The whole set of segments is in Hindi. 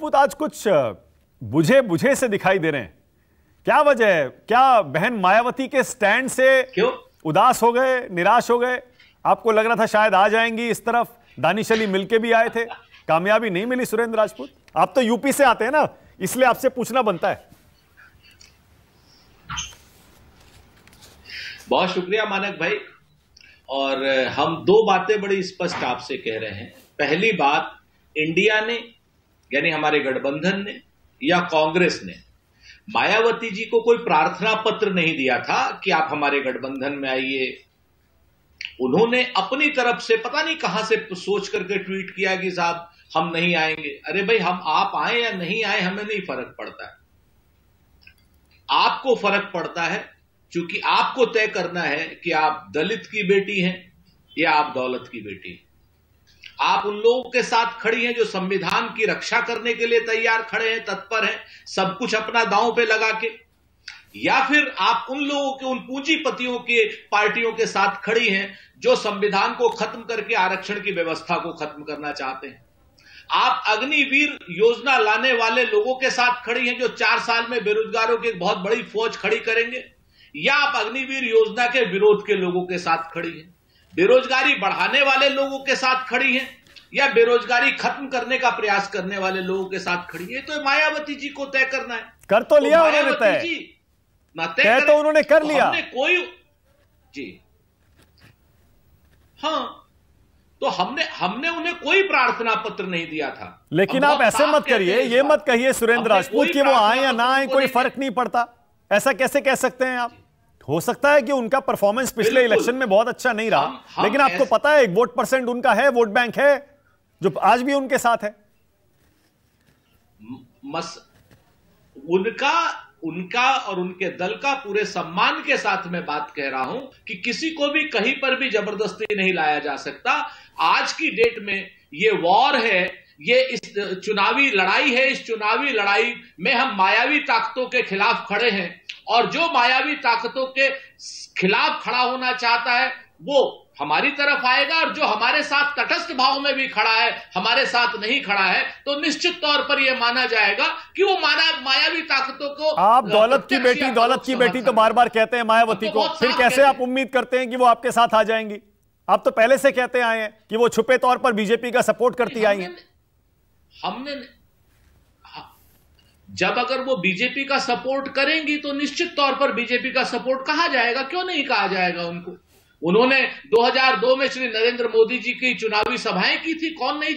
राजपूत आज कुछ बुझे बुझे से दिखाई दे रहे हैं, क्या वजह है? क्या बहन मायावती के स्टैंड से क्यों उदास हो गए, निराश हो गए? आपको लग रहा था शायद आ जाएंगी इस तरफ, दानिश अली मिलके भी आए थे, कामयाबी नहीं मिली। सुरेंद्र राजपूत, आप तो यूपी से आते हैं ना, इसलिए आपसे पूछना बनता है। बहुत शुक्रिया मानक भाई। और हम दो बातें बड़ी स्पष्ट आपसे कह रहे हैं। पहली बात, इंडिया ने यानी हमारे गठबंधन ने या कांग्रेस ने मायावती जी को कोई प्रार्थना पत्र नहीं दिया था कि आप हमारे गठबंधन में आइए। उन्होंने अपनी तरफ से पता नहीं कहां से सोच करके ट्वीट किया कि साहब हम नहीं आएंगे। अरे भाई, हम आप आए या नहीं आए हमें नहीं फर्क पड़ता है, आपको फर्क पड़ता है, क्योंकि आपको तय करना है कि आप दलित की बेटी हैं या आप दौलत की बेटी हैं। आप उन लोगों के साथ खड़ी हैं जो संविधान की रक्षा करने के लिए तैयार खड़े हैं, तत्पर हैं, सब कुछ अपना दांव पे लगा के, या फिर आप उन लोगों के, उन पूंजीपतियों के पार्टियों के साथ खड़ी हैं जो संविधान को खत्म करके आरक्षण की व्यवस्था को खत्म करना चाहते हैं। आप अग्निवीर योजना लाने वाले लोगों के साथ खड़ी हैं जो 4 साल में बेरोजगारों की एक बहुत बड़ी फौज खड़ी करेंगे, या आप अग्निवीर योजना के विरोध के लोगों के साथ खड़ी हैं, बेरोजगारी बढ़ाने वाले लोगों के साथ खड़ी हैं, या बेरोजगारी खत्म करने का प्रयास करने वाले लोगों के साथ खड़ी है। तो मायावती जी को तय करना है। कर तो लिया उन्होंने तय तो उन्होंने कर लिया। हमने कोई जी हां, तो हमने उन्हें कोई प्रार्थना पत्र नहीं दिया था। लेकिन आप ऐसे मत करिए, ये मत कहिए सुरेंद्र राजपूत कि वो आए या ना आए कोई फर्क नहीं पड़ता। ऐसा कैसे कह सकते हैं आप? हो सकता है कि उनका परफॉर्मेंस पिछले इलेक्शन में बहुत अच्छा नहीं रहा, लेकिन आपको पता है 1% उनका है, वोट बैंक है जो आज भी उनके साथ है। उनका और उनके दल का पूरे सम्मान के साथ मैं बात कह रहा हूं कि किसी को भी कहीं पर भी जबरदस्ती नहीं लाया जा सकता। आज की डेट में ये वॉर है, ये इस चुनावी लड़ाई है। इस चुनावी लड़ाई में हम मायावी ताकतों के खिलाफ खड़े हैं, और जो मायावी ताकतों के खिलाफ खड़ा होना चाहता है वो हमारी तरफ आएगा, और जो हमारे साथ तटस्थ भाव में भी खड़ा है, हमारे साथ नहीं खड़ा है, तो निश्चित तौर पर यह माना जाएगा कि वो मायावी ताकतों को। आप दौलत की बेटी तो बार बार कहते हैं मायावती को, फिर कैसे आप उम्मीद करते हैं कि वो आपके साथ आ जाएंगी? आप तो पहले से कहते आए हैं कि वो छुपे तौर पर बीजेपी का सपोर्ट करती आई हैं। हमने जब अगर वो बीजेपी का सपोर्ट करेंगी तो निश्चित तौर पर बीजेपी का सपोर्ट कहा जाएगा, क्यों नहीं कहा जाएगा उनको। उन्होंने 2002 में श्री नरेंद्र मोदी जी की चुनावी सभाएं की थी, कौन नहीं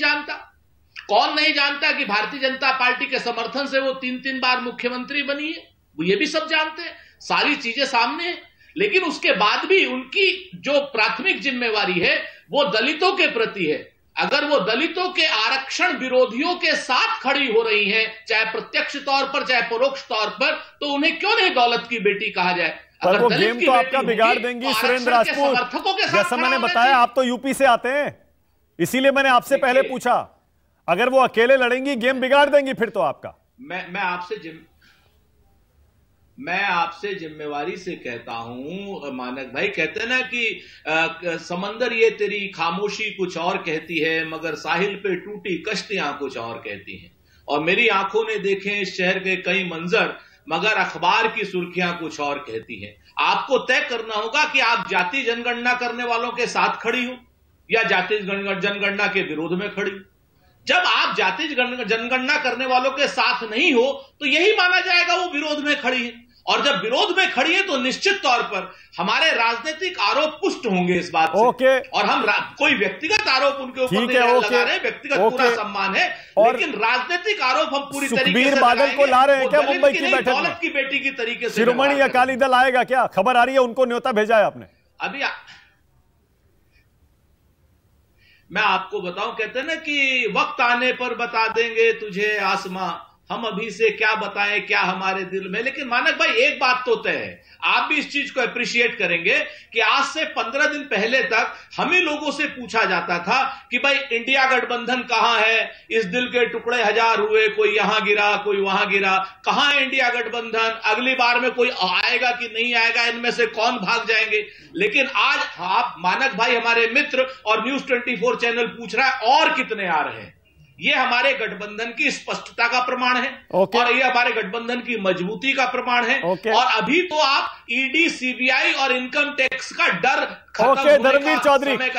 जानता कि भारतीय जनता पार्टी के समर्थन से वो 3 बार मुख्यमंत्री बनी है। वो ये भी सब जानते हैं, सारी चीजें सामने हैं। लेकिन उसके बाद भी उनकी जो प्राथमिक जिम्मेवारी है वो दलितों के प्रति है। अगर वो दलितों के आरक्षण विरोधियों के साथ खड़ी हो रही हैं, चाहे प्रत्यक्ष तौर पर चाहे परोक्ष तौर पर, तो उन्हें क्यों नहीं दौलत की बेटी कहा जाए? पर वो गेम तो आपका बिगाड़ देंगी सुरेंद्र राजपूत। जैसा मैंने बताया, आप तो यूपी से आते हैं, इसीलिए मैंने आपसे पहले पूछा। अगर वो अकेले लड़ेंगी, गेम बिगाड़ देंगी फिर तो आपका। मैं आपसे जिम्मेवारी से कहता हूं मानक भाई, कहते हैं ना कि समंदर ये तेरी खामोशी कुछ और कहती है, मगर साहिल पे टूटी कश्तियां कुछ और कहती हैं। और मेरी आंखों ने देखे इस शहर के कई मंजर, मगर अखबार की सुर्खियां कुछ और कहती हैं। आपको तय करना होगा कि आप जाति जनगणना करने वालों के साथ खड़ी हो या जाति जनगणना के विरोध में खड़ी हो। जब आप जाति जनगणना करने वालों के साथ नहीं हो तो यही माना जाएगा वो विरोध में खड़ी है, और जब विरोध में खड़ी है तो निश्चित तौर पर हमारे राजनीतिक आरोप पुष्ट होंगे इस बात से। और हम कोई व्यक्तिगत आरोप उनके ऊपर नहीं लगा रहे, व्यक्तिगत पूरा सम्मान है, लेकिन राजनीतिक आरोप हम पूरी तरीके से बादल को ला रहे हैं क्या मुंबई की बैठक में? दौलत की बेटी की तरीके से शिरोमणि अकाली दल आएगा क्या? खबर आ रही है उनको न्योता भेजा है आपने? अभी मैं आपको बताऊं, कहते हैं ना कि वक्त आने पर बता देंगे तुझे आसमां, हम अभी से क्या बताएं क्या हमारे दिल में। लेकिन मानक भाई, एक बात तो तय है, आप भी इस चीज को अप्रिशिएट करेंगे कि आज से 15 दिन पहले तक हम ही लोगों से पूछा जाता था कि भाई इंडिया गठबंधन कहां है, इस दिल के टुकड़े हजार हुए, कोई यहां गिरा कोई वहां गिरा, कहां है इंडिया गठबंधन, अगली बार में कोई आएगा कि नहीं आएगा, इनमें से कौन भाग जाएंगे। लेकिन आज आप मानक भाई, हमारे मित्र और न्यूज़ 24 चैनल पूछ रहा है और कितने आ रहे हैं। ये हमारे गठबंधन की स्पष्टता का प्रमाण है और ये हमारे गठबंधन की मजबूती का प्रमाण है। और अभी तो आप ईडी, सीबीआई और इनकम टैक्स का डर खत्म होने का समय का